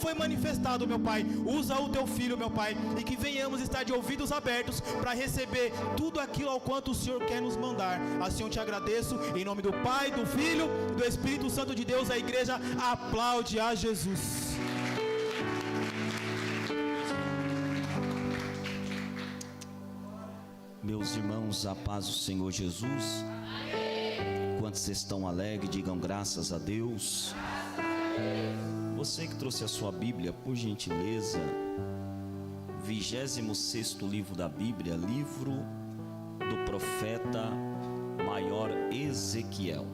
foi manifestado, meu Pai. Usa o teu filho, meu Pai, e que venhamos estar de ouvidos abertos para receber tudo aquilo ao quanto o Senhor quer nos mandar. Assim eu te agradeço, em nome do Pai, do Filho e do Espírito Santo de Deus. A igreja aplaude a Jesus. Meus irmãos, a paz do Senhor Jesus. Quantos estão alegres, digam graças a Deus. Você que trouxe a sua Bíblia, por gentileza, 26º livro da Bíblia, livro do profeta maior Ezequiel.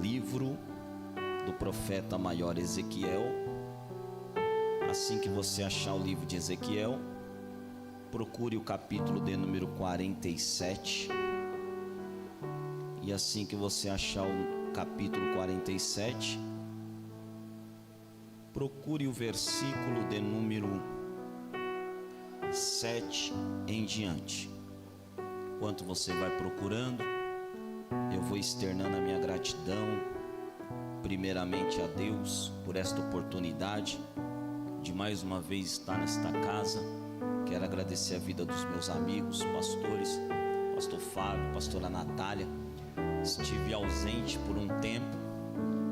Livro do profeta maior Ezequiel. Assim que você achar o livro de Ezequiel, procure o capítulo de número 47. E assim que você achar o capítulo 47, procure o versículo de número 7 em diante. Enquanto você vai procurando, eu vou externando a minha gratidão, primeiramente a Deus, por esta oportunidade de mais uma vez estar nesta casa. Quero agradecer a vida dos meus amigos, pastores, pastor Fábio, pastora Natália. Estive ausente por um tempo,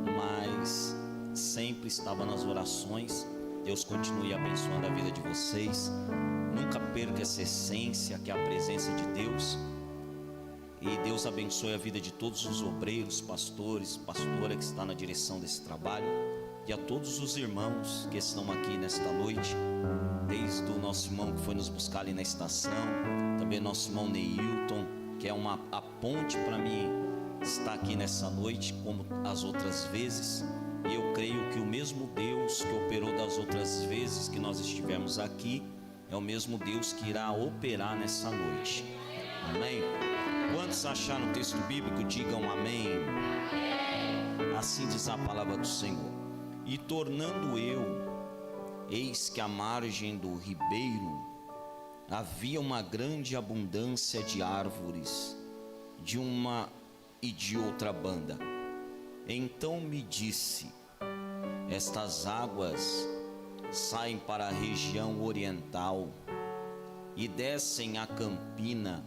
mas sempre estava nas orações. Deus continue abençoando a vida de vocês. Nunca perca essa essência que é a presença de Deus. E Deus abençoe a vida de todos os obreiros, pastores, pastora que está na direção desse trabalho, e a todos os irmãos que estão aqui nesta noite, desde o nosso irmão que foi nos buscar ali na estação, também nosso irmão Neilton, que é a ponte para mim estar aqui nessa noite, como as outras vezes. E eu creio que o mesmo Deus que operou das outras vezes que nós estivemos aqui é o mesmo Deus que irá operar nessa noite. Amém? Quantos acharam o texto bíblico, digam amém. Assim diz a palavra do Senhor: e tornando eu, eis que à margem do ribeiro havia uma grande abundância de árvores, de uma e de outra banda. Então me disse: estas águas saem para a região oriental e descem a campina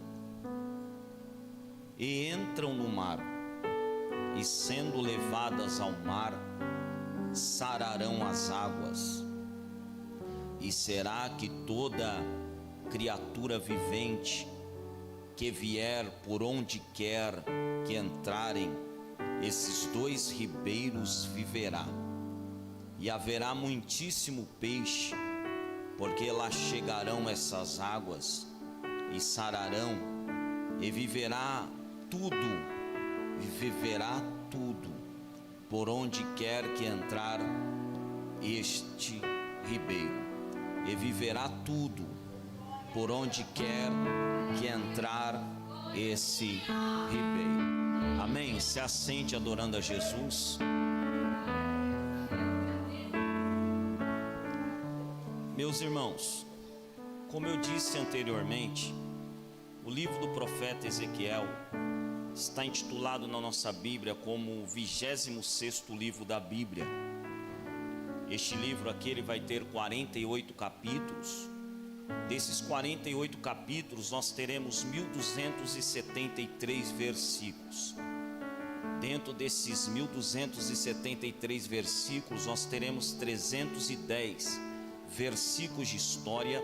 e entram no mar, e sendo levadas ao mar, sararão as águas. E será que toda criatura vivente que vier por onde quer que entrarem esses dois ribeiros viverá. E haverá muitíssimo peixe, porque lá chegarão essas águas e sararão, e viverá tudo por onde quer que entrar este ribeiro. E viverá tudo por onde quer que entrar esse ribeiro. Amém? Se assente adorando a Jesus. Meus irmãos, como eu disse anteriormente, o livro do profeta Ezequiel está intitulado na nossa Bíblia como o 26º livro da Bíblia. Este livro aqui ele vai ter 48 capítulos. Desses 48 capítulos nós teremos 1273 versículos. Dentro desses 1273 versículos nós teremos 310 versículos de história,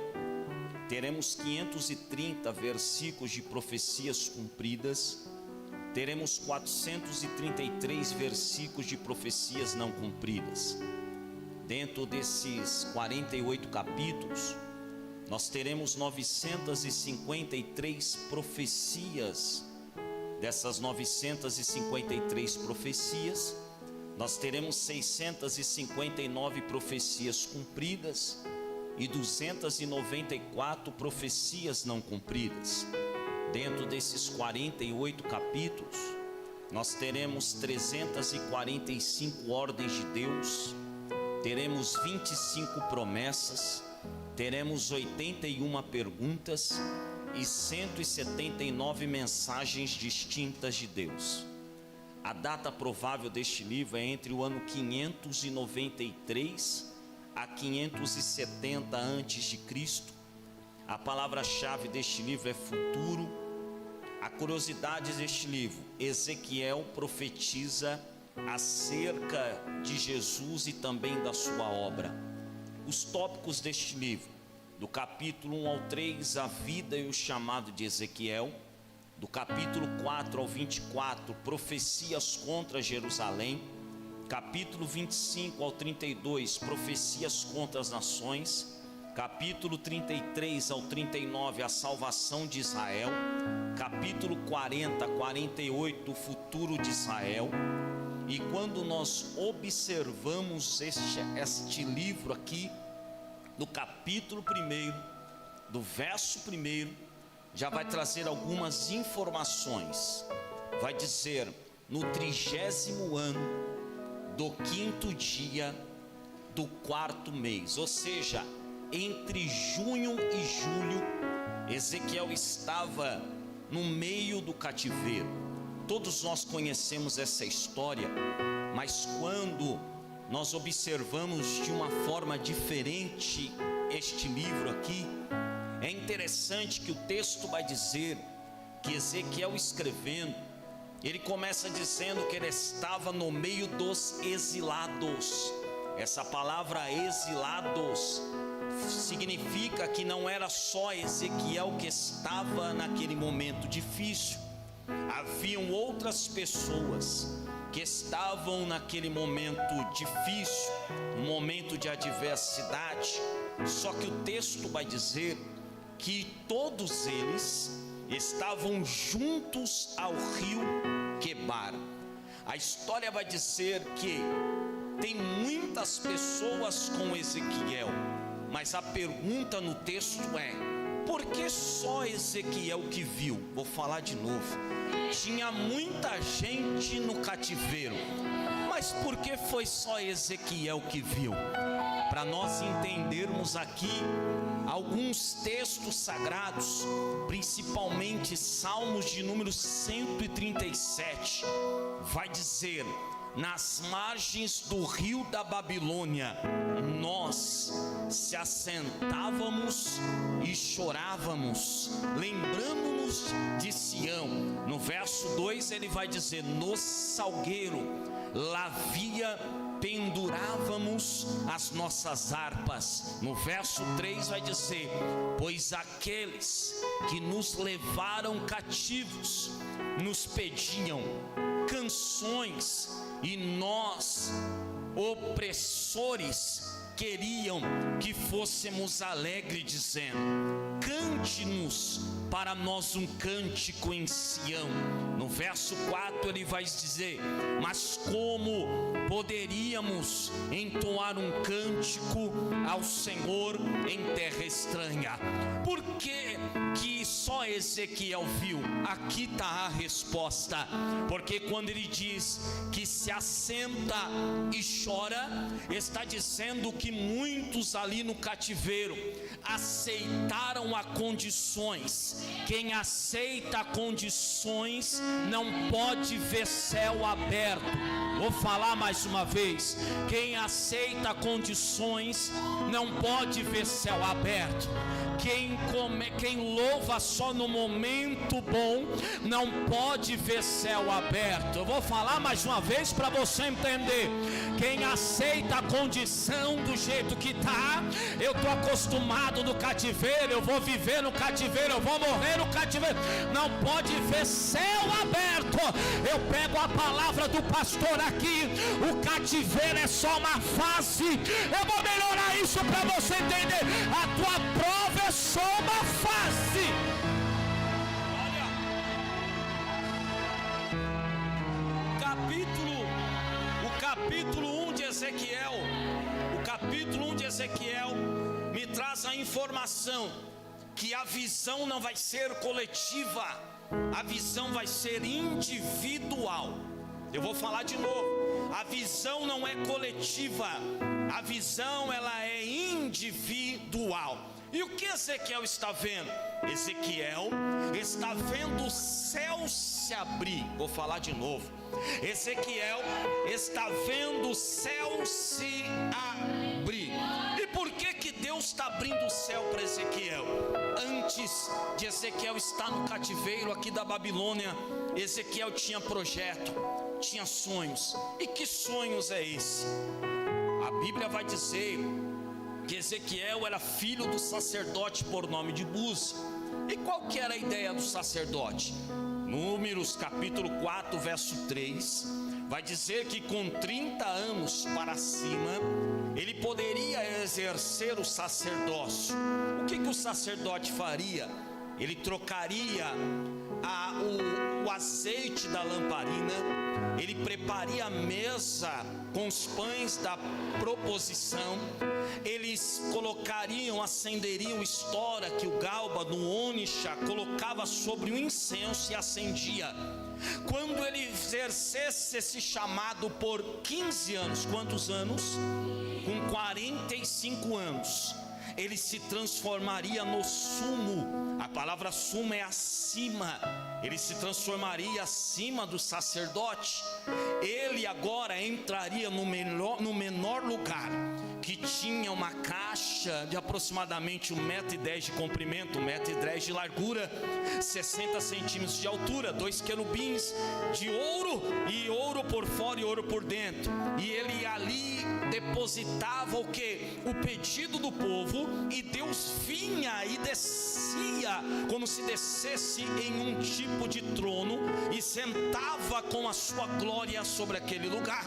teremos 530 versículos de profecias cumpridas, teremos 433 versículos de profecias não cumpridas. Dentro desses 48 capítulos nós teremos 953 profecias. Dessas 953 profecias, nós teremos 659 profecias cumpridas e 294 profecias não cumpridas. Dentro desses 48 capítulos, nós teremos 345 ordens de Deus, teremos 25 promessas, teremos 81 perguntas e 179 mensagens distintas de Deus. A data provável deste livro é entre o ano 593 a 570 a.C. A palavra-chave deste livro é futuro. A curiosidade deste livro: Ezequiel profetiza acerca de Jesus e também da sua obra. Os tópicos deste livro: do capítulo 1 ao 3, a vida e o chamado de Ezequiel. Do capítulo 4 ao 24, profecias contra Jerusalém. Capítulo 25 ao 32, profecias contra as nações. Capítulo 33 ao 39, a salvação de Israel. Capítulo 40 a 48, o futuro de Israel. E quando nós observamos este livro aqui, no capítulo 1, do verso 1, já vai trazer algumas informações. Vai dizer: no 30º ano do 5º dia do 4º mês, ou seja, entre junho e julho, Ezequiel estava no meio do cativeiro. Todos nós conhecemos essa história, mas quando nós observamos de uma forma diferente este livro aqui, é interessante que o texto vai dizer que Ezequiel escrevendo, ele começa dizendo que ele estava no meio dos exilados. Essa palavra exilados significa que não era só Ezequiel que estava naquele momento difícil. Haviam outras pessoas que estavam naquele momento difícil, um momento de adversidade. Só que o texto vai dizer que todos eles estavam juntos ao rio Quebar. A história vai dizer que tem muitas pessoas com Ezequiel, mas a pergunta no texto é: por que só Ezequiel que viu? Vou falar de novo. Tinha muita gente no cativeiro, mas por que foi só Ezequiel que viu? Para nós entendermos aqui alguns textos sagrados, principalmente Salmos de número 137, vai dizer: nas margens do rio da Babilônia, nós se assentávamos e chorávamos, lembramos-nos de Sião. No verso 2 ele vai dizer: no salgueiro lá pendurávamos as nossas harpas. No verso 3 vai dizer: pois aqueles que nos levaram cativos nos pediam canções, e nós, opressores, queriam que fôssemos alegres, dizendo: cante-nos para nós um cântico em Sião. No verso 4 ele vai dizer: mas como poderíamos entoar um cântico ao Senhor em terra estranha? Por que só Ezequiel viu? Aqui está a resposta. Porque quando ele diz que se assenta e chora, está dizendo que muitos ali no cativeiro aceitaram a condições. Quem aceita condições não pode ver céu aberto. Vou falar mais uma vez: quem aceita condições não pode ver céu aberto. Quem louva só no momento bom não pode ver céu aberto. Eu vou falar mais uma vez para você entender. Quem aceita a condição do jeito que está, eu estou acostumado no cativeiro, eu vou viver no cativeiro, eu vou morrer no cativeiro, não pode ver céu aberto. Eu pego a palavra do pastor aqui: o cativeiro é só uma fase. Eu vou melhorar isso para você entender. A tua prova é só uma fase. Olha, o capítulo 1 de Ezequiel, o capítulo 1 de Ezequiel me traz a informação que a visão não vai ser coletiva, a visão vai ser individual. Eu vou falar de novo: a visão não é coletiva, A visão, ela é individual. E o que Ezequiel está vendo? Ezequiel está vendo o céu se abrir. Vou falar de novo. Ezequiel está vendo o céu se abrir. E por que Deus está abrindo o céu para Ezequiel? Antes de Ezequiel estar no cativeiro aqui da Babilônia, Ezequiel tinha projeto, tinha sonhos. E que sonhos é esse? A Bíblia vai dizer que Ezequiel era filho do sacerdote por nome de Buzi. E qual que era a ideia do sacerdote? Números capítulo 4, verso 3, vai dizer que com 30 anos para cima, ele poderia exercer o sacerdócio. O que o sacerdote faria? Ele trocaria o azeite da lamparina, ele prepararia a mesa com os pães da proposição, eles colocariam, acenderiam estora que o Galba no Onisha colocava sobre o incenso e acendia. Quando ele exercesse esse chamado por 15 anos, quantos anos? Com 45 anos, ele se transformaria no sumo. A palavra sumo é acima. Ele se transformaria acima do sacerdote. Ele agora entraria no menor lugar, que tinha uma caixa de aproximadamente 1,10 m de comprimento, 1,10 m de largura, 60 centímetros de altura, 2 querubins de ouro, e ouro por fora e ouro por dentro. E ele ali depositava o que? O pedido do povo, e Deus vinha e descia, como se descesse em um tipo de trono, e sentava com a sua glória sobre aquele lugar.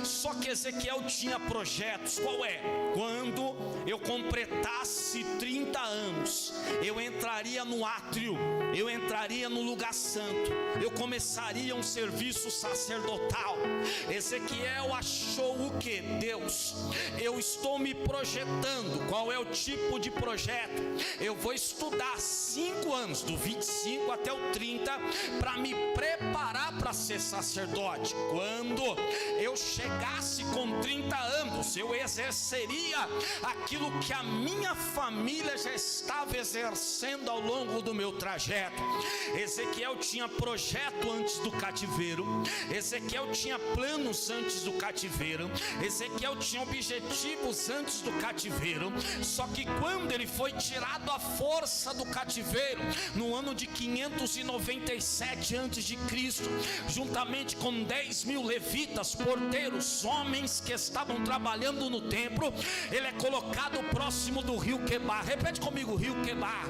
Só que Ezequiel tinha projetos. Qual é? Quando eu completasse 30 anos, eu entraria no átrio, eu entraria no lugar santo, eu começaria um serviço sacerdotal. Ezequiel achou o que? Deus, eu estou me projetando. Qual é o tipo de projeto? Eu vou estudar 5 anos, do 25 até o 30, para me preparar para ser sacerdote. Quando eu chegasse com 30 anos, eu exerceria aquilo que a minha família já estava exercendo ao longo do meu trajeto. Ezequiel tinha projeto antes do cativeiro, Ezequiel tinha planos antes do cativeiro, Ezequiel tinha objetivos antes do cativeiro. Só que quando ele foi tirado à força do cativeiro, no ano de 597 a.C., juntamente com 10.000 levitas, porteiros, homens que estavam trabalhando no templo, ele é colocado próximo do rio Quebar. Repete comigo, rio Quebar.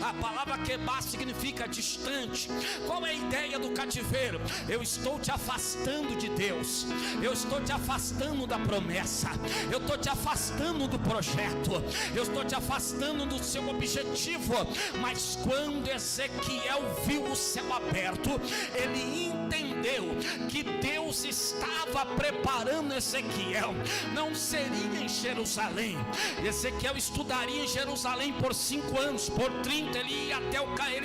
A palavra Quebar significa distante. Qual é a ideia do cativeiro? Eu estou te afastando de Deus, eu estou te afastando da promessa, eu estou te afastando do projeto, eu estou te afastando do seu objetivo. Mas quando Ezequiel viu o céu aberto, ele entendeu que Deus estava preparando Ezequiel. Não seria em Jerusalém. Ezequiel estudaria em Jerusalém por 5 anos, por 30 ele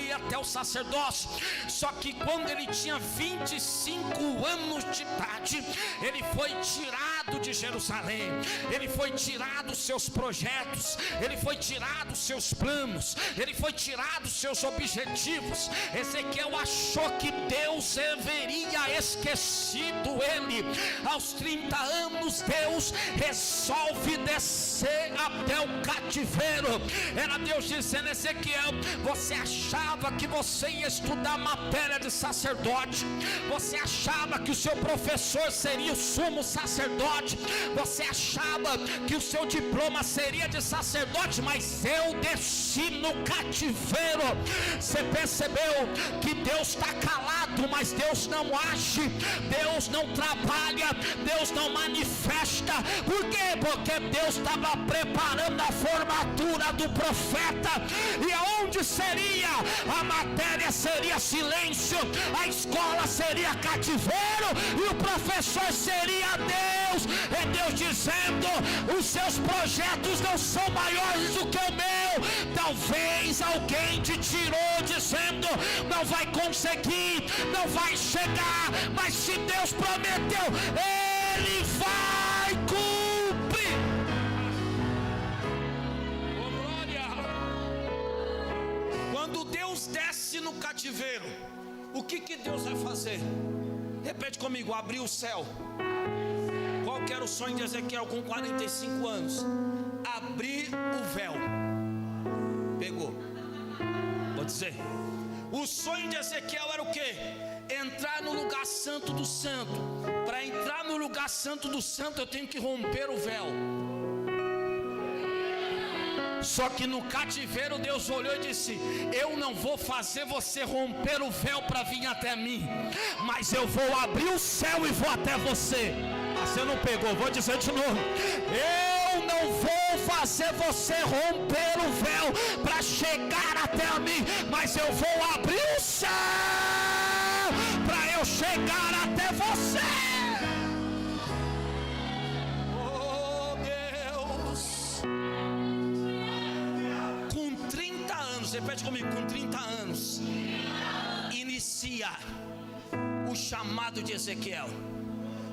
ia até o sacerdócio. Só que quando ele tinha 25 anos de idade, ele foi tirado de Jerusalém, ele foi tirado os seus projetos, ele foi tirado os seus planos, ele foi tirado os seus objetivos. Ezequiel achou que Deus haveria esquecido ele. Aos 30 anos, Deus resolve descer até o cativeiro. Era Deus dizendo: Ezequiel, você achava que você ia estudar matéria de sacerdote, você achava que o seu professor seria o sumo sacerdote, você achava que o seu diploma seria de sacerdote, mas eu desci no cativeiro. Você percebeu que Deus está calado, mas Deus não age, Deus não trabalha, Deus não manifesta. Por quê? Porque Deus estava preparando a formatura do profeta. E aonde seria? A matéria seria silêncio, a escola seria cativeiro e o professor seria Deus. É Deus dizendo: os seus projetos não são maiores do que o meu. Talvez alguém te tirou dizendo: não vai conseguir, não vai chegar. Mas se Deus prometeu, Ele vai cumprir. Quando Deus desce no cativeiro, o que Deus vai fazer? Repete comigo: abrir o céu. Qual que era o sonho de Ezequiel com 45 anos? Abrir o véu. Pegou. Vou dizer, o sonho de Ezequiel era o quê? Entrar no lugar santo do santo. Para entrar no lugar santo do santo, eu tenho que romper o véu. Só que no cativeiro Deus olhou e disse: eu não vou fazer você romper o véu para vir até mim, mas eu vou abrir o céu e vou até você. Você não pegou, vou dizer de novo: eu não vou fazer você romper o véu para chegar até a mim, mas eu vou abrir o céu para eu chegar até você. Repete comigo: com 30 anos inicia o chamado de Ezequiel.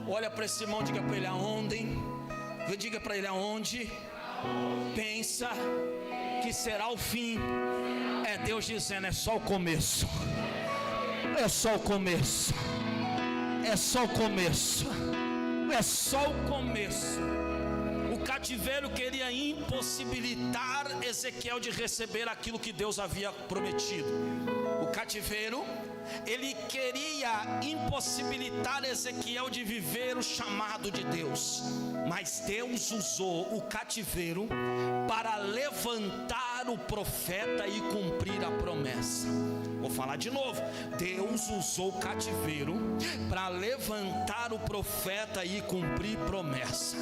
Olha para esse irmão, diga para ele aonde. Diga para ele aonde pensa que será o fim. É Deus dizendo: é só o começo. É só o começo. É só o começo. É só o começo. O cativeiro queria impossibilitar Ezequiel de receber aquilo que Deus havia prometido. O cativeiro, ele queria impossibilitar Ezequiel de viver o chamado de Deus. Mas Deus usou o cativeiro para levantar o profeta e cumprir a promessa. Vou falar de novo: Deus usou o cativeiro para levantar o profeta e cumprir promessa.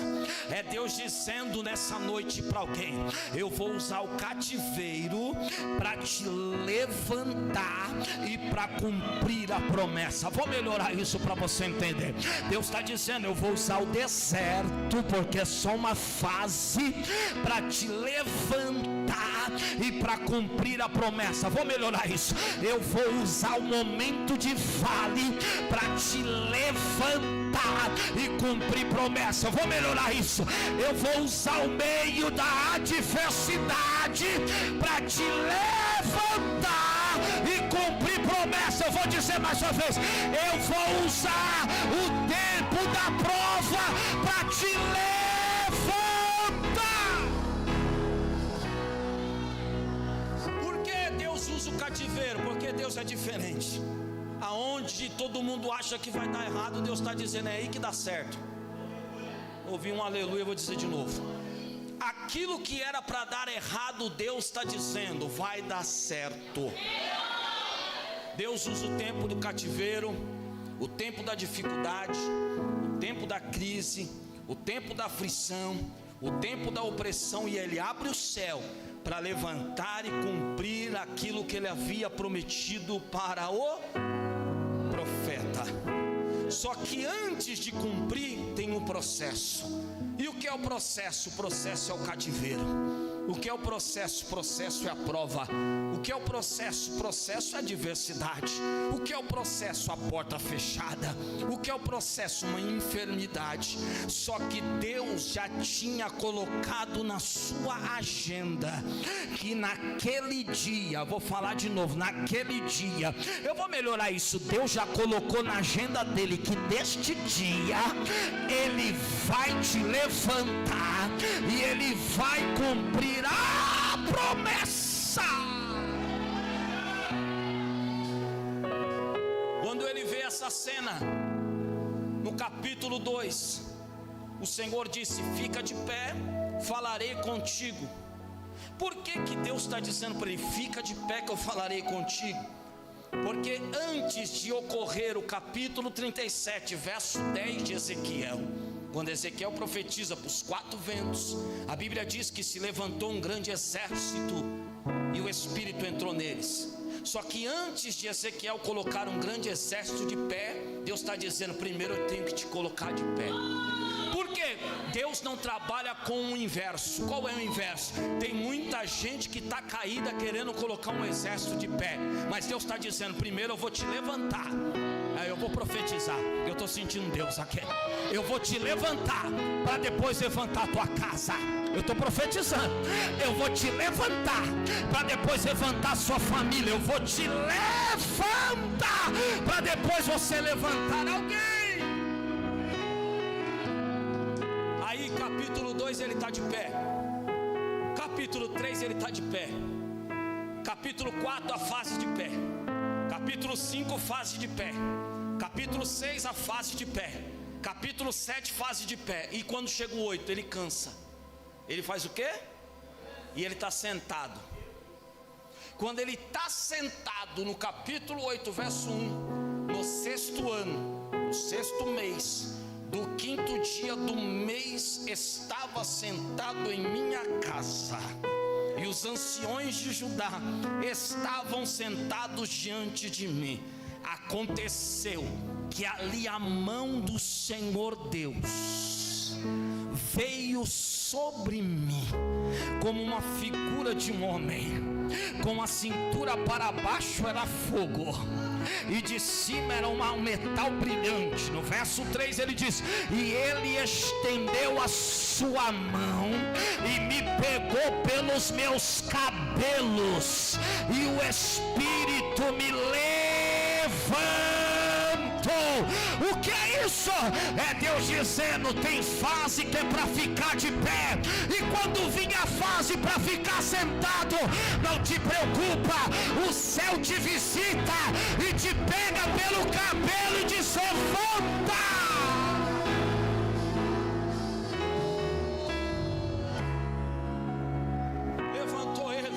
É Deus dizendo nessa noite para alguém: eu vou usar o cativeiro para te levantar e para cumprir a promessa. Vou melhorar isso para você entender. Deus está dizendo: eu vou usar o deserto, porque é só uma fase, para te levantar e para cumprir a promessa. Vou melhorar isso. Eu vou usar o momento de vale para te levantar e cumprir promessa. Eu vou melhorar isso. Eu vou usar o meio da adversidade para te levantar e cumprir promessa. Eu vou dizer mais uma vez: eu vou usar o tempo da prova para te levantar. O cativeiro, porque Deus é diferente. Aonde todo mundo acha que vai dar errado, Deus está dizendo: é aí que dá certo. Ouvi um aleluia, vou dizer de novo. Aquilo que era para dar errado, Deus está dizendo: vai dar certo. Deus usa o tempo do cativeiro, o tempo da dificuldade, o tempo da crise, o tempo da aflição, o tempo da opressão, e Ele abre o céu para levantar e cumprir aquilo que Ele havia prometido para o profeta. Só que antes de cumprir tem um processo. E o que é o processo? O processo é o cativeiro. O que é o processo? O processo é a prova. O que é o processo? O processo é a adversidade. O que é o processo? A porta fechada. O que é o processo? Uma enfermidade. Só que Deus já tinha colocado na sua agenda que naquele dia, vou falar de novo, naquele dia, eu vou melhorar isso. Deus já colocou na agenda dele que neste dia Ele vai te levantar e Ele vai cumprir a promessa. Quando ele vê essa cena, no capítulo 2, o Senhor disse: fica de pé, falarei contigo. Por que Deus está dizendo para ele: fica de pé que eu falarei contigo? Porque antes de ocorrer o capítulo 37, verso 10 de Ezequiel, quando Ezequiel profetiza para os 4 ventos, a Bíblia diz que se levantou um grande exército e o Espírito entrou neles. Só que antes de Ezequiel colocar um grande exército de pé, Deus está dizendo: primeiro eu tenho que te colocar de pé. Por quê? Deus não trabalha com o inverso. Qual é o inverso? Tem muita gente que está caída querendo colocar um exército de pé, mas Deus está dizendo: primeiro eu vou te levantar. Eu vou profetizar. Eu estou sentindo Deus aqui. Eu vou te levantar para depois levantar a tua casa. Eu estou profetizando. Eu vou te levantar para depois levantar a sua família. Eu vou te levantar para depois você levantar alguém. Aí capítulo 2 ele está de pé. Capítulo 3 ele está de pé. Capítulo 4 a fase de pé. Capítulo 5 fase de pé. Capítulo 6 a fase de pé. Capítulo 7 fase de pé. E quando chega o 8 ele cansa. Ele faz o quê? E ele está sentado. Quando ele está sentado no capítulo 8 verso 1, no 6º ano, no 6º mês, do 5º dia do mês, estava sentado em minha casa, e os anciões de Judá estavam sentados diante de mim. Aconteceu que ali a mão do Senhor Deus veio sobre mim como uma figura de um homem, com a cintura para baixo era fogo e de cima era um metal brilhante. No verso 3 ele diz: e ele estendeu a sua mão e me pegou pelos meus cabelos, e o Espírito me levantou. O que é isso? É Deus dizendo: tem fase que é para ficar de pé, e quando vir a fase para ficar sentado, não te preocupa, o céu te visita e te pega pelo cabelo e diz: levanta. Levantou ele.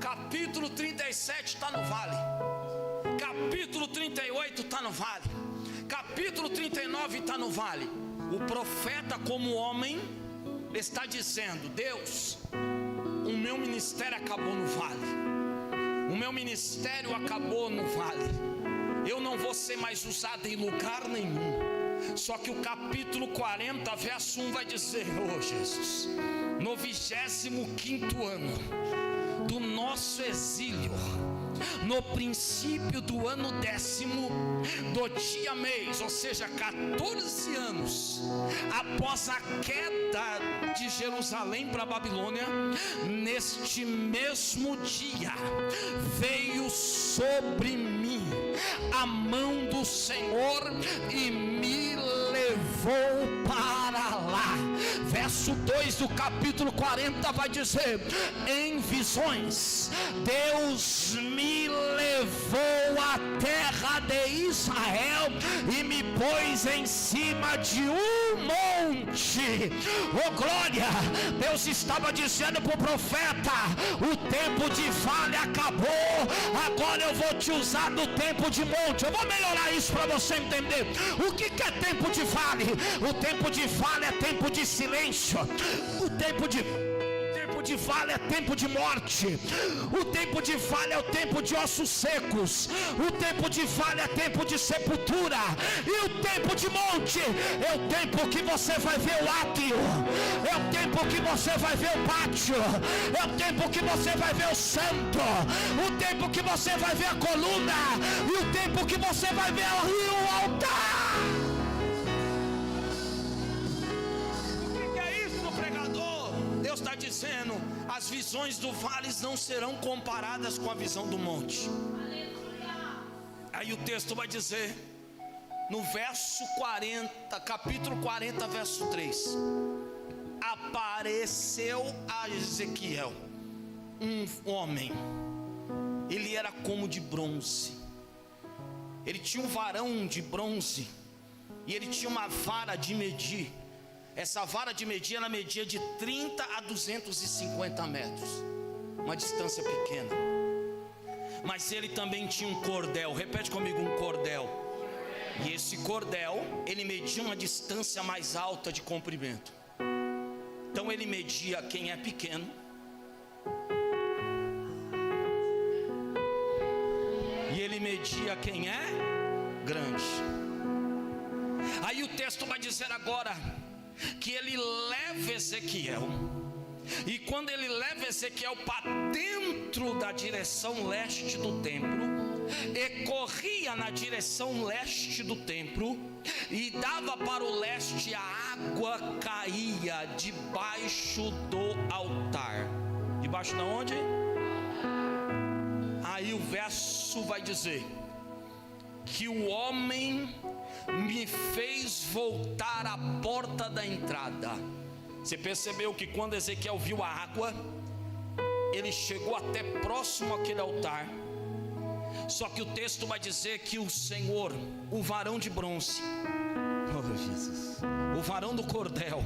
Capítulo 37 está no vale. Capítulo 38 está no vale. Capítulo 39 está no vale. O profeta, como homem, está dizendo: Deus, o meu ministério acabou no vale. O meu ministério acabou no vale. Eu não vou ser mais usado em lugar nenhum. Só que o capítulo 40 verso 1 vai dizer: oh Jesus, no 25º ano do nosso exílio, no princípio do ano 10º do dia mês, ou seja, 14 anos após a queda de Jerusalém para a Babilônia, neste mesmo dia veio sobre mim a mão do Senhor e me levou para lá. Verso 2 do capítulo 40 vai dizer: em visões Deus me levou à terra de Israel e me pôs em cima de um monte. Oh glória! Deus estava dizendo para o profeta: o tempo de vale acabou, agora eu vou te usar no tempo de monte. Eu vou melhorar isso para você entender. O que é tempo de vale? O tempo de vale é tempo de silêncio. O tempo de vale é tempo de morte. O tempo de vale é o tempo de ossos secos. O tempo de vale é tempo de sepultura. E o tempo de monte é o tempo que você vai ver o átrio, é o tempo que você vai ver o pátio, é o tempo que você vai ver o santo, o tempo que você vai ver a coluna, e o tempo que você vai ver o altar. Deus está dizendo: as visões do vale não serão comparadas com a visão do monte. Aí o texto vai dizer, no verso 40, capítulo 40, verso 3: apareceu a Ezequiel um homem, ele era como de bronze, ele tinha um varão de bronze, e ele tinha uma vara de medir. Essa vara de medir, ela media de 30 a 250 metros, uma distância pequena. Mas ele também tinha um cordel. Repete comigo: um cordel. E esse cordel, ele media uma distância mais alta de comprimento. Então ele media quem é pequeno, e ele media quem é grande. Aí o texto vai dizer agora que ele leva Ezequiel, e quando ele leva Ezequiel para dentro da direção leste do templo, e corria na direção leste do templo, e dava para o leste, a água caía debaixo do altar. Debaixo de onde? Aí o verso vai dizer que o homem me fez voltar à porta da entrada. Você percebeu que quando Ezequiel viu a água, ele chegou até próximo àquele altar. Só que o texto vai dizer que o Senhor, o varão de bronze, Jesus, o varão do cordel,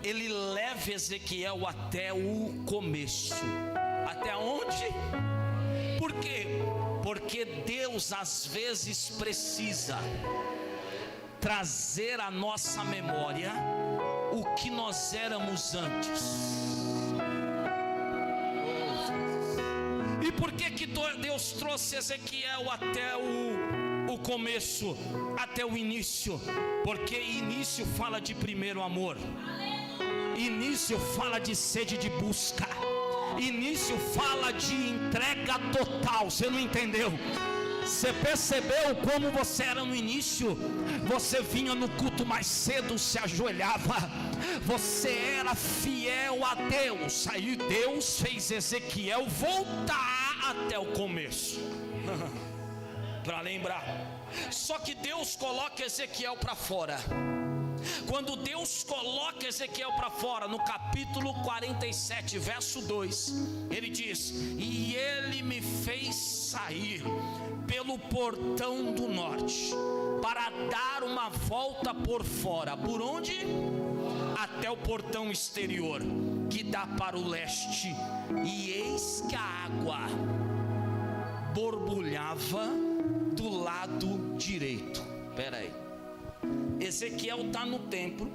ele leva Ezequiel até o começo. Até onde? Por quê? Porque Deus às vezes precisa trazer à nossa memória o que nós éramos antes. E por que Deus trouxe Ezequiel até o começo, até o início? Porque início fala de primeiro amor, início fala de sede de busca, início fala de entrega total. Você não entendeu? Você percebeu como você era no início? Você vinha no culto mais cedo, se ajoelhava, você era fiel a Deus. Aí Deus fez Ezequiel voltar até o começo para lembrar. Só que Deus coloca Ezequiel para fora. Quando Deus coloca Ezequiel para fora, no capítulo 47, verso 2, ele diz: e ele me fez sair pelo portão do norte, para dar uma volta por fora. Por onde? Até o portão exterior, que dá para o leste. E eis que a água borbulhava do lado direito. Espera aí. Ezequiel está no templo,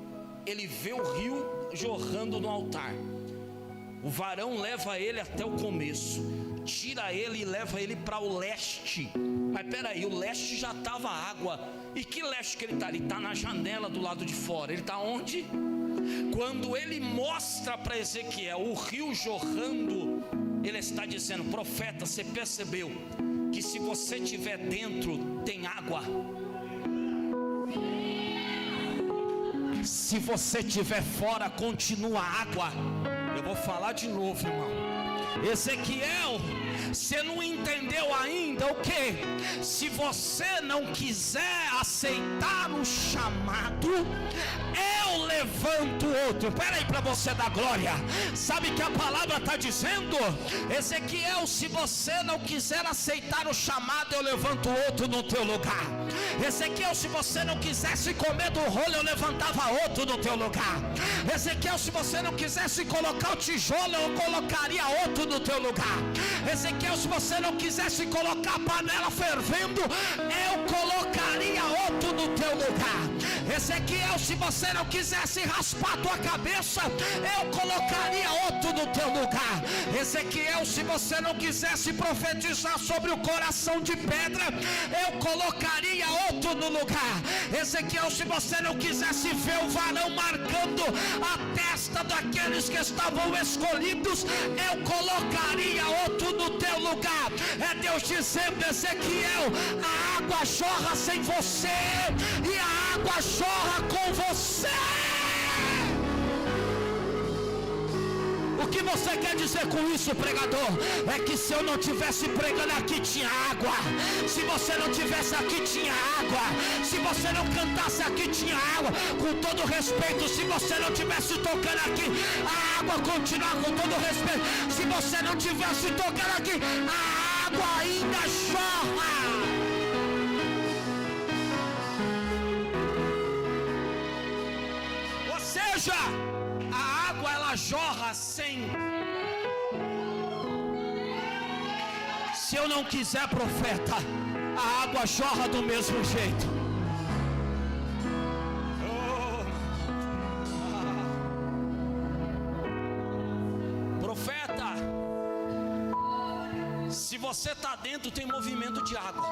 ele vê o rio jorrando no altar. O varão leva ele até o começo, tira ele e leva ele para o leste. Mas peraí, o leste já estava água. E que leste que ele está? Ele está na janela do lado de fora. Ele está onde? Quando ele mostra para Ezequiel o rio jorrando, ele está dizendo: profeta, você percebeu que se você estiver dentro tem água? Se você estiver fora, continua água. Eu vou falar de novo, irmão. Ezequiel, você não entendeu ainda o que? Se você não quiser aceitar o chamado, eu levanto outro. Espera aí, para você dar glória. Sabe que a palavra está dizendo? Ezequiel, se você não quiser aceitar o chamado, eu levanto outro no teu lugar. Ezequiel, se você não quisesse comer do rolo, eu levantava outro no teu lugar. Ezequiel, se você não quisesse colocar o tijolo, eu colocaria outro no teu lugar. Ezequiel, se você não quisesse colocar a panela fervendo, eu colocaria outro no teu lugar. Ezequiel, se você não quisesse raspar a tua cabeça, eu colocaria outro no teu lugar. Ezequiel, se você não quisesse profetizar sobre o coração de pedra, eu colocaria outro no lugar. Ezequiel, se você não quisesse ver o varão marcando a testa daqueles que estavam escolhidos, eu colocaria outro no teu lugar. É Deus dizendo: Ezequiel, a água jorra sem você, e a água jorra com você. O que você quer dizer com isso, pregador? É que se eu não tivesse pregando aqui, tinha água. Se você não tivesse aqui, tinha água. Se você não cantasse aqui, tinha água. Com todo respeito, se você não tivesse tocando aqui, a água continuar. Com todo respeito, se você não tivesse tocando aqui, a água ainda jorra. Ou seja, a água ela jorra sem. Se eu não quiser, profeta, a água jorra do mesmo jeito. Profeta, se você está dentro, tem movimento de água.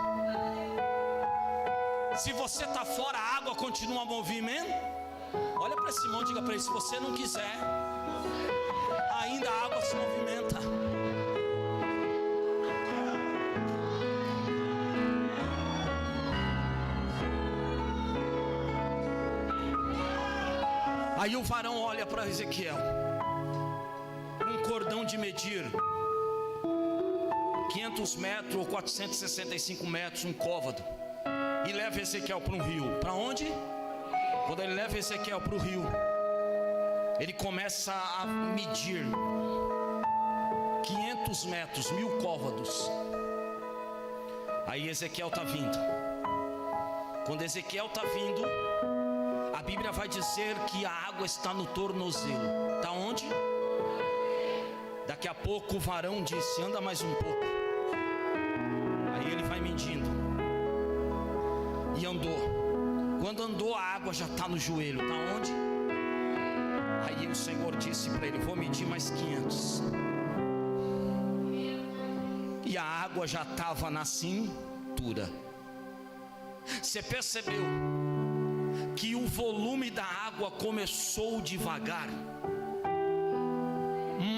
Se você está fora, a água continua movimento. Olha para esse irmão, diga para ele: se você não quiser, ainda a água se movimenta. Aí o varão olha para Ezequiel, um cordão de medir 500 metros ou 465 metros, um côvado, e leva Ezequiel para um rio. Para onde? Quando ele leva Ezequiel para o rio, ele começa a medir 500 metros, 1000 côvados. Aí Ezequiel está vindo. Quando Ezequiel está vindo, a Bíblia vai dizer que a água está no tornozelo. Está onde? Daqui a pouco o varão disse: anda mais um pouco. Aí ele vai medindo. E andou. Quando andou, a água já está no joelho. Está onde? Aí o Senhor disse para ele: vou medir mais 500. E a água já estava na cintura. Você percebeu que o volume da água começou devagar,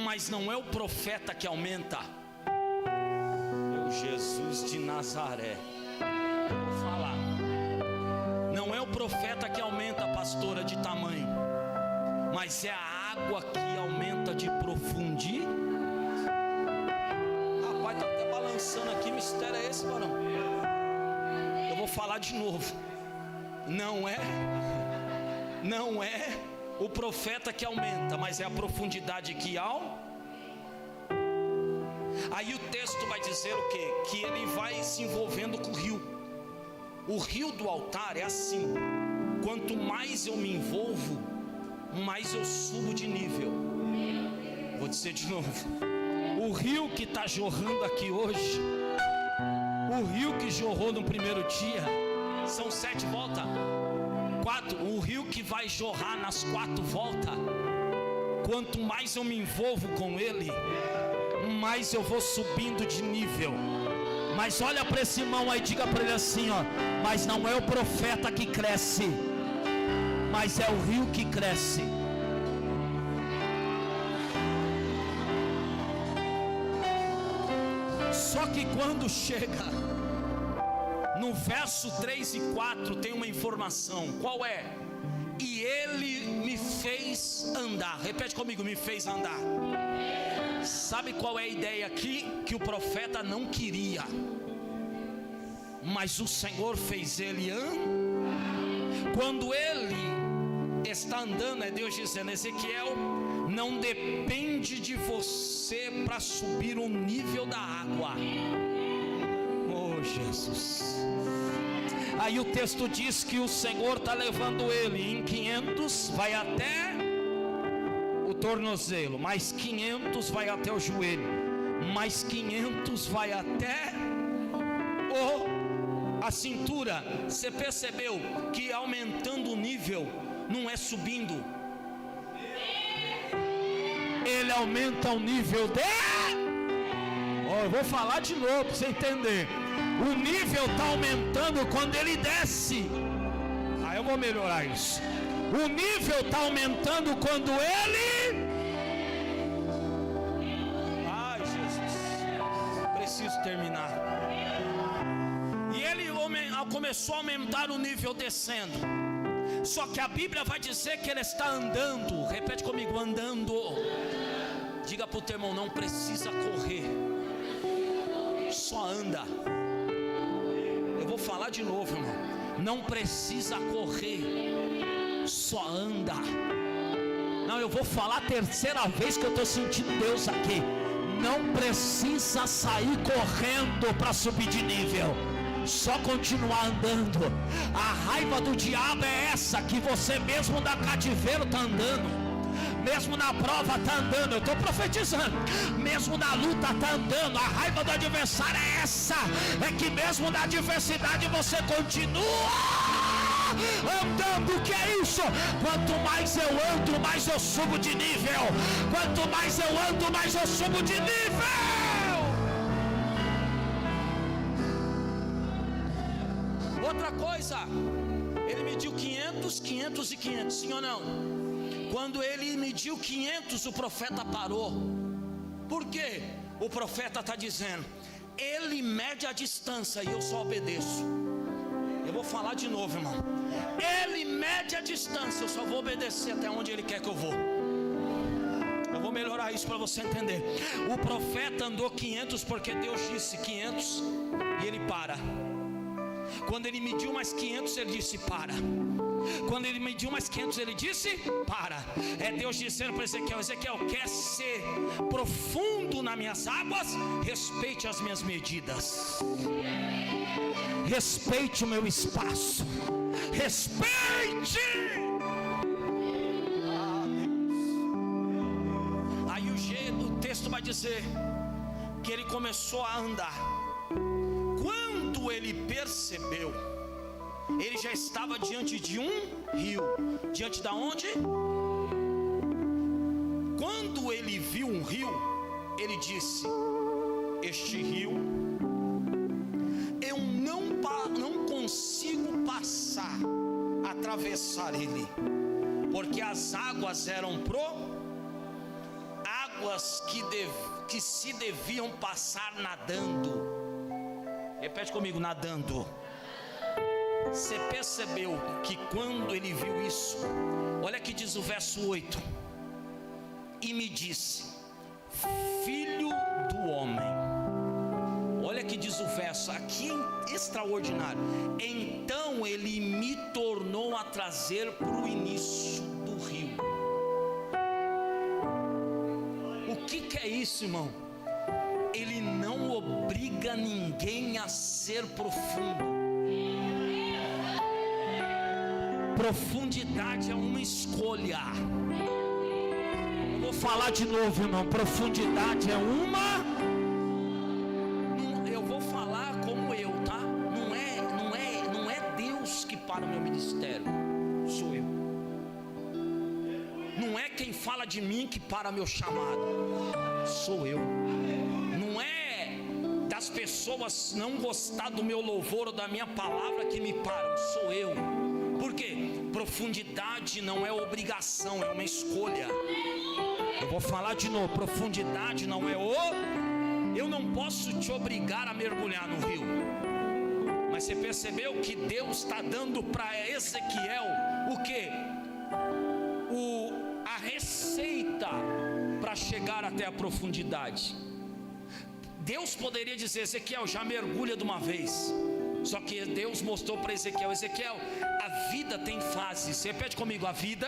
mas não é o profeta que aumenta, é o Jesus de Nazaré. Eu vou falar, não é o profeta que aumenta, pastora, de tamanho, mas é a água que aumenta de profundidade. Rapaz, está até balançando aqui, mistério é esse, varão? Eu vou falar de novo. Não é o profeta que aumenta, mas é a profundidade que Aí o texto vai dizer o quê? Que ele vai se envolvendo com o rio. O rio do altar é assim: quanto mais eu me envolvo, mais eu subo de nível. Vou dizer de novo: o rio que está jorrando aqui hoje, o rio que jorrou no primeiro dia, são 7 voltas, 4, o rio que vai jorrar nas 4 voltas, quanto mais eu me envolvo com ele, mais eu vou subindo de nível. Mas olha para esse irmão aí, diga para ele assim, ó: mas não é o profeta que cresce, mas é o rio que cresce. Só que quando chega no verso 3 e 4, tem uma informação. Qual é? E ele me fez andar. Repete comigo: me fez andar. Sabe qual é a ideia aqui? Que o profeta não queria, mas o Senhor fez ele andar. Quando ele está andando, é Deus dizendo: Ezequiel, não depende de você para subir o nível da água. Oh Jesus. Aí o texto diz que o Senhor está levando ele em 500, vai até o tornozelo, mais 500 vai até o joelho, mais 500 vai até a cintura. Você percebeu que aumentando o nível não é subindo, ele aumenta o nível eu vou falar de novo para você entender. O nível está aumentando quando ele desce. Aí eu vou melhorar isso. O nível está aumentando quando ele... Ai Jesus, preciso terminar. E ele começou a aumentar o nível descendo. Só que a Bíblia vai dizer que ele está andando. Repete comigo: andando. Diga para o teu irmão: não precisa correr, só anda. Eu vou falar de novo, irmão: não precisa correr, só anda. Não, eu vou falar a terceira vez que eu estou sentindo Deus aqui. Não precisa sair correndo para subir de nível, só continuar andando. A raiva do diabo é essa, que você mesmo da cativeiro está andando, mesmo na prova está andando. Eu estou profetizando, mesmo na luta está andando. A raiva do adversário é essa, é que mesmo na adversidade você continua andando. O que é isso? Quanto mais eu ando, mais eu subo de nível. Quanto mais eu ando, mais eu subo de nível. Outra coisa, ele mediu 500, 500 e 500, sim ou não? Quando ele mediu 500, o profeta parou. Por quê? O profeta está dizendo: ele mede a distância e eu só obedeço. Eu vou falar de novo, irmão. Ele mede a distância, eu só vou obedecer até onde Ele quer que eu vou. Eu vou melhorar isso para você entender. O profeta andou 500 porque Deus disse 500 e ele para. Quando ele mediu mais 500, ele disse para. Quando ele mediu mais 500, ele disse para. É Deus dizendo para Ezequiel: Ezequiel, quer ser profundo nas minhas águas? Respeite as minhas medidas, respeite o meu espaço, respeite. Aí o texto vai dizer que ele começou a andar. Quando ele percebeu, ele já estava diante de um rio. Diante da onde? Quando ele viu um rio, ele disse: este rio eu não consigo passar, atravessar ele, porque as águas eram águas que se deviam passar nadando. Repete comigo: nadando. Você percebeu que quando ele viu isso, olha que diz o verso 8: e me disse, filho do homem. Olha que diz o verso aqui, extraordinário. Então ele me tornou a trazer para o início do rio. O que é isso, irmão? Ele não obriga ninguém a ser profundo. Profundidade é uma escolha. Eu vou falar de novo, irmão. Profundidade é uma. Eu vou falar como eu, tá? Não é Deus que para o meu ministério, sou eu. Não é quem fala de mim que para meu chamado, sou eu. Não é das pessoas não gostar do meu louvor ou da minha palavra que me param, sou eu. Por quê? Profundidade não é obrigação, é uma escolha. Eu vou falar de novo: profundidade não é eu não posso te obrigar a mergulhar no rio. Mas você percebeu que Deus está dando para Ezequiel o quê? A receita para chegar até a profundidade. Deus poderia dizer: Ezequiel, já mergulha de uma vez. Só que Deus mostrou para Ezequiel: Ezequiel, a vida tem fases. Repete comigo: a vida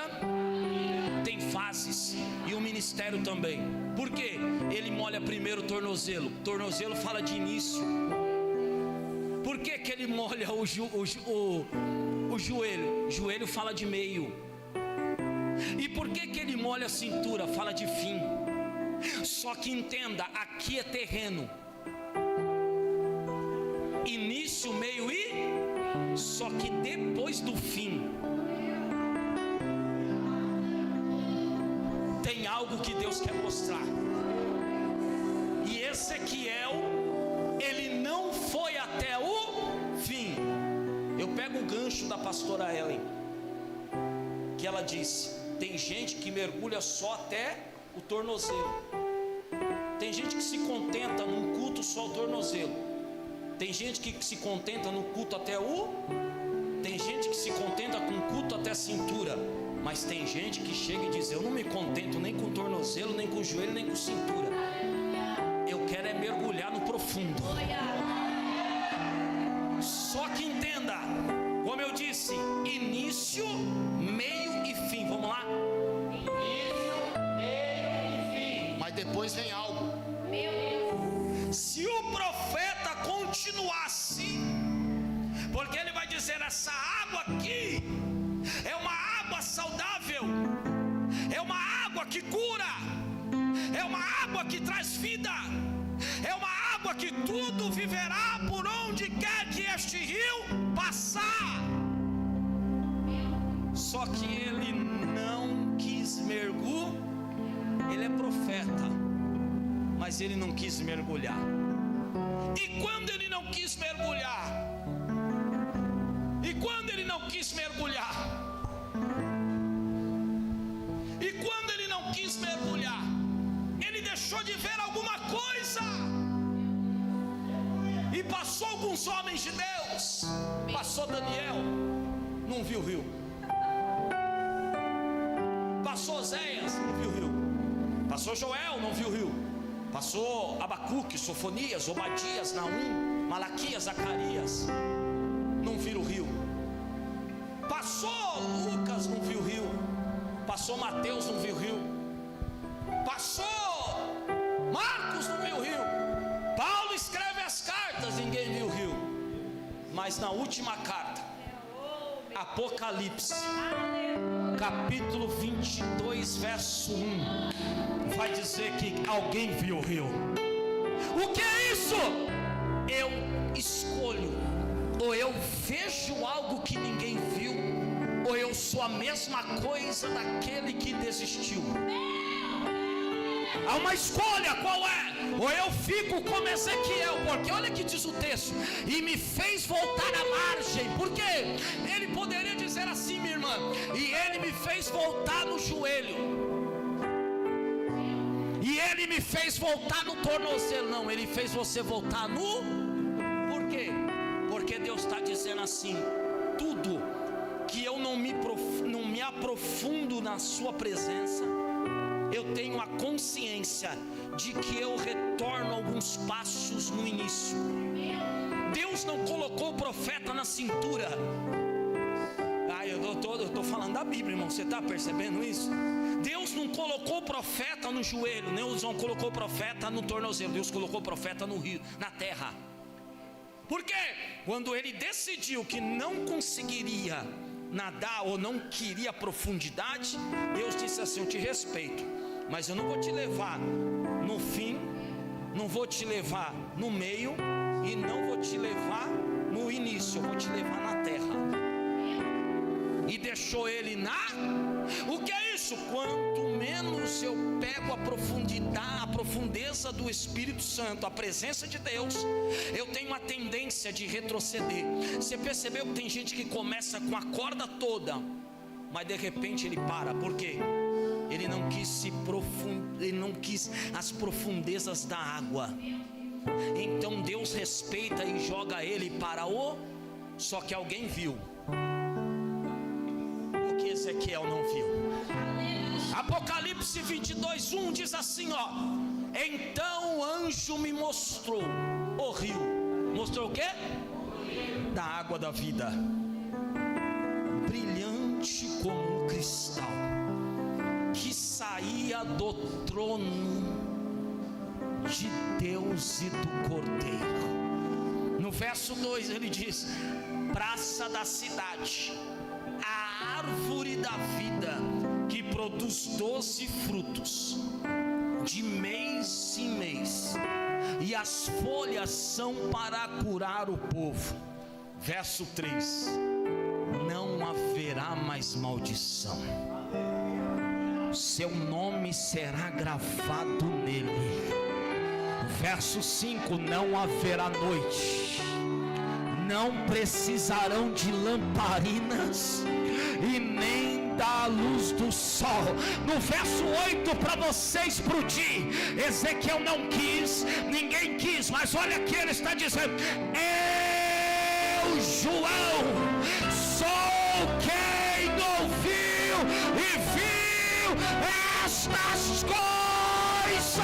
tem fases. E o ministério também. Por quê? Ele molha primeiro o tornozelo. Tornozelo fala de início. Por que ele molha o joelho? Joelho fala de meio. E por que ele molha a cintura? Fala de fim. Só que entenda, aqui é terreno. Início, meio e... Só que depois do fim tem algo que Deus quer mostrar. E Ezequiel, ele não foi até o fim. Eu pego o gancho da pastora Ellen, que ela disse: tem gente que mergulha só até o tornozelo. Tem gente que se contenta num culto só o tornozelo. Tem gente que se contenta no culto até tem gente que se contenta com culto até a cintura. Mas tem gente que chega e diz: eu não me contento nem com tornozelo, nem com joelho, nem com cintura. Eu quero é mergulhar no profundo. Só que entenda, como eu disse, início, meio e fim. Vamos lá? Início, meio e fim. Mas depois vem algo. Meu Deus. Se o profeta continuasse, porque ele vai dizer: essa água aqui é uma água saudável, é uma água que cura, é uma água que traz vida, é uma água que tudo viverá por onde quer que este rio passar. Só que ele não quis mergulhar. Ele é profeta, mas ele não quis mergulhar. E quando ele não quis mergulhar, ele deixou de ver alguma coisa. E passou alguns homens de Deus Moisés. Passou Daniel, não viu o rio. Passou Oséias, não viu o rio. Passou Joel, não viu o rio. Passou Abacuque, Sofonias, Obadias, Naum, Malaquias, Zacarias, não viram o rio. Passou Lucas, não viu o rio. Passou Mateus, não viu o rio. Passou Marcos, não viu o rio. Paulo escreve as cartas, ninguém viu o rio. Mas na última carta, Apocalipse, capítulo 22, verso 1, vai dizer que alguém viu o rio. O que é isso? Eu escolho, ou eu vejo algo que ninguém viu, ou eu sou a mesma coisa daquele que desistiu. Há uma escolha, qual é? Ou eu fico como Ezequiel, porque olha que diz o texto, e me fez voltar à margem. Por quê? Ele poderia dizer assim, minha irmã, e ele me fez voltar no joelho, e ele me fez voltar no tornozelo. Não, ele fez você voltar no... Por quê? Porque Deus está dizendo assim, tudo que eu não me aprofundo na sua presença, eu tenho a consciência de que eu retorno alguns passos no início. Deus não colocou o profeta na cintura. Eu estou falando da Bíblia, irmão, você está percebendo isso? Deus não colocou o profeta no joelho, Deus não colocou o profeta no tornozelo, Deus colocou o profeta no rio, na terra. Por quê? Quando ele decidiu que não conseguiria nadar ou não queria profundidade, Deus disse assim, eu te respeito, mas eu não vou te levar no fim, não vou te levar no meio e não vou te levar no início, eu vou te levar na terra. E deixou ele na... O que é isso? Quanto menos eu pego a profundidade, a profundeza do Espírito Santo, a presença de Deus, eu tenho uma tendência de retroceder. Você percebeu que tem gente que começa com a corda toda, mas de repente ele para. Por quê? Ele não quis ele não quis as profundezas da água. Então Deus respeita e joga ele para o... Só que alguém viu o que Ezequiel não viu. Apocalipse 22, 1 diz assim, ó: então o anjo me mostrou o rio. Mostrou o quê? Da água da vida, brilhante como um cristal, que saía do trono de Deus e do Cordeiro. No verso 2 ele diz: praça da cidade, a árvore da vida, que produz 12 frutos, de mês em mês, e as folhas são para curar o povo. Verso 3: não haverá mais maldição, seu nome será gravado nele. Verso 5: não haverá noite, não precisarão de lamparinas e nem da luz do sol. No verso 8, para você explodir, Ezequiel não quis, ninguém quis, mas olha aqui, ele está dizendo: eu, João, sou quem ouviu e viu estas coisas,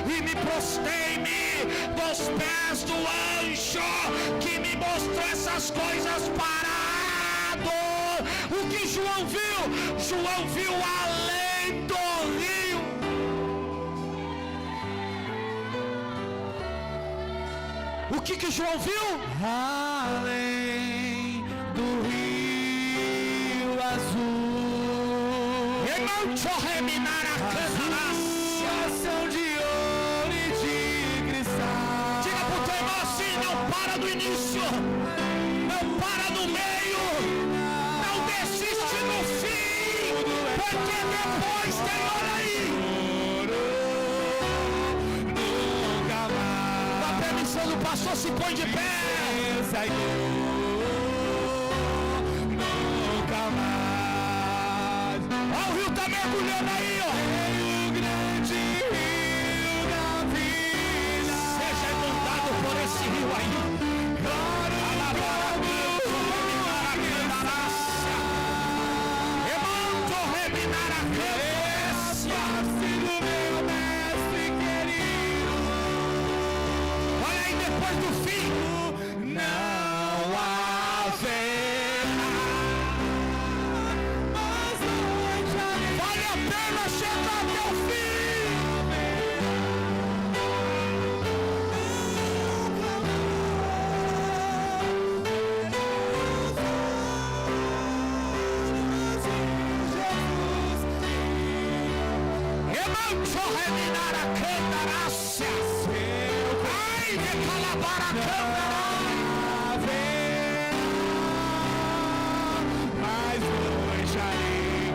e me prostei-me dos pés do anjo que me mostrou essas coisas parado. O que João viu? João viu além do rio. O que João viu? Além do rio azul. Irmão, chorreminar a cana. Para do início, não para no meio, não desiste no fim, porque depois tem, olha aí, com a permissão do pastor, se põe de pé. Nunca mais. Ó, o rio tá mergulhando aí, ó. O grande rio da vida, seja inundado por esse rio aí. depois do fim não haverá. Vale a pena chegar até o fim. Remancho reminar a candarácia. Ai, recalabar a candarácia. Mas hoje aí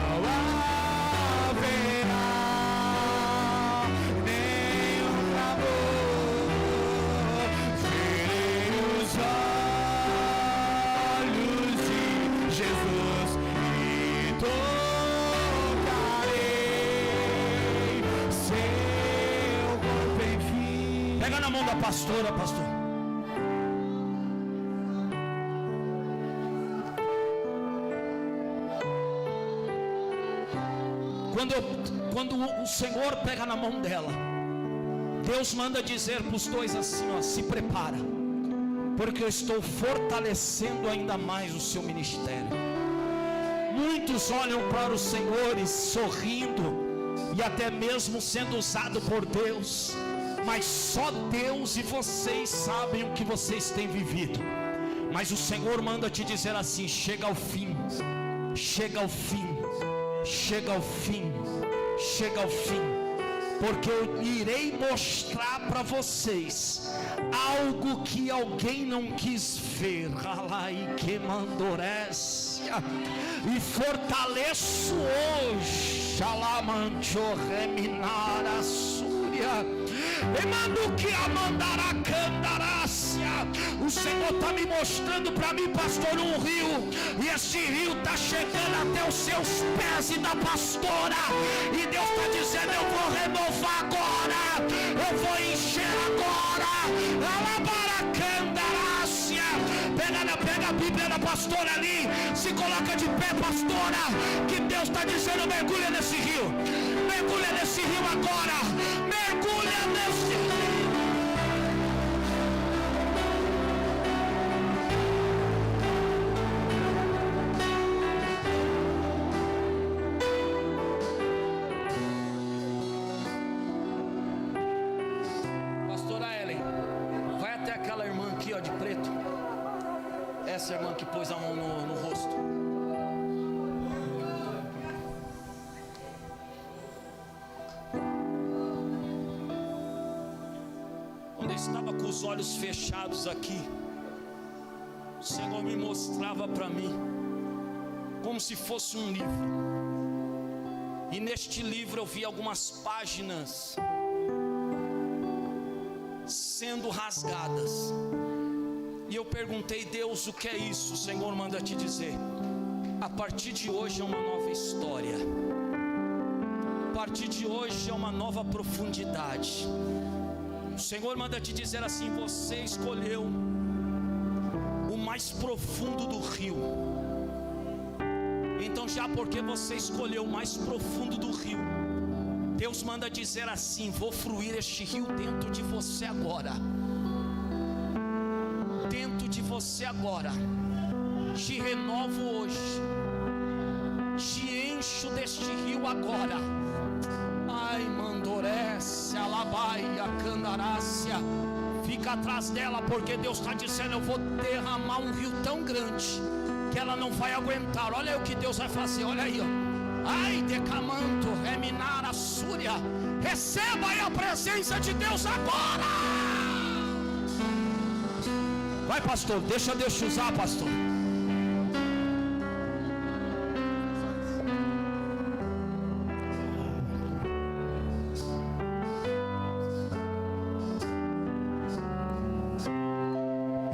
não haverá nenhum clamor. Verei os olhos de Jesus e tocarei seu corpo, enfim. Pega na mão da pastora, pastor. Quando o Senhor pega na mão dela, Deus manda dizer para os dois assim, ó, se prepara, porque eu estou fortalecendo ainda mais o seu ministério. Muitos olham para os senhores sorrindo e até mesmo sendo usado por Deus, mas só Deus e vocês sabem o que vocês têm vivido. Mas o Senhor manda te dizer assim: chega ao fim, chega ao fim, chega ao fim, chega ao fim, porque eu irei mostrar para vocês algo que alguém não quis ver. Alai que mandorécia, e fortaleço hoje, alamancho reminar a súria, e mando que a mandará candarácia. O Senhor está me mostrando para mim, pastor, um rio, e esse rio está chegando até os seus pés e da pastora, e Deus está dizendo: eu vou renovar agora, eu vou encher agora. Alabaracandarácia. Pega a Bíblia da pastora ali, se coloca de pé, pastora, que Deus está dizendo: mergulha nesse rio, mergulha nesse rio agora, mergulha nesse rio. Essa irmã que pôs a mão no rosto. Quando eu estava com os olhos fechados aqui, o Senhor me mostrava para mim como se fosse um livro, e neste livro eu vi algumas páginas sendo rasgadas. E eu perguntei: Deus, o que é isso? O Senhor manda te dizer: a partir de hoje é uma nova história, a partir de hoje é uma nova profundidade. O Senhor manda te dizer assim: você escolheu o mais profundo do rio. Então, já porque você escolheu o mais profundo do rio, Deus manda dizer assim: vou fluir este rio dentro de você agora. Dentro de você agora, te renovo hoje, te encho deste rio agora. Ai, mandorece, alabaia, candarácia, fica atrás dela, porque Deus está dizendo: eu vou derramar um rio tão grande que ela não vai aguentar. Olha aí o que Deus vai fazer, olha aí, ó. Ai, decamanto, reminar a súria, receba aí a presença de Deus agora. Vai, pastor, deixa Deus te usar, pastor.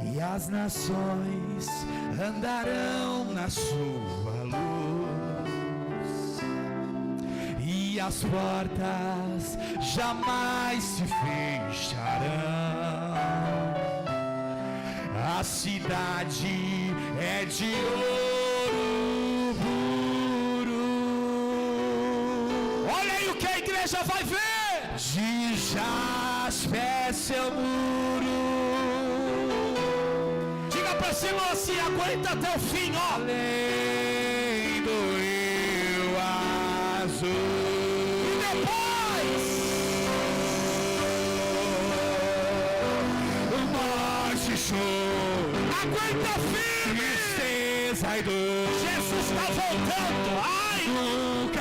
E as nações andarão na sua luz, e as portas jamais se fecharão. A cidade é de ouro puro. Olha aí o que a igreja vai ver. De jaspe seu muro. Diga pra cima assim, aguenta até o fim, ó. Além do rio azul. E depois o norte show. Aguenta firme. Tristeza e dor. Jesus está voltando. Ai, nunca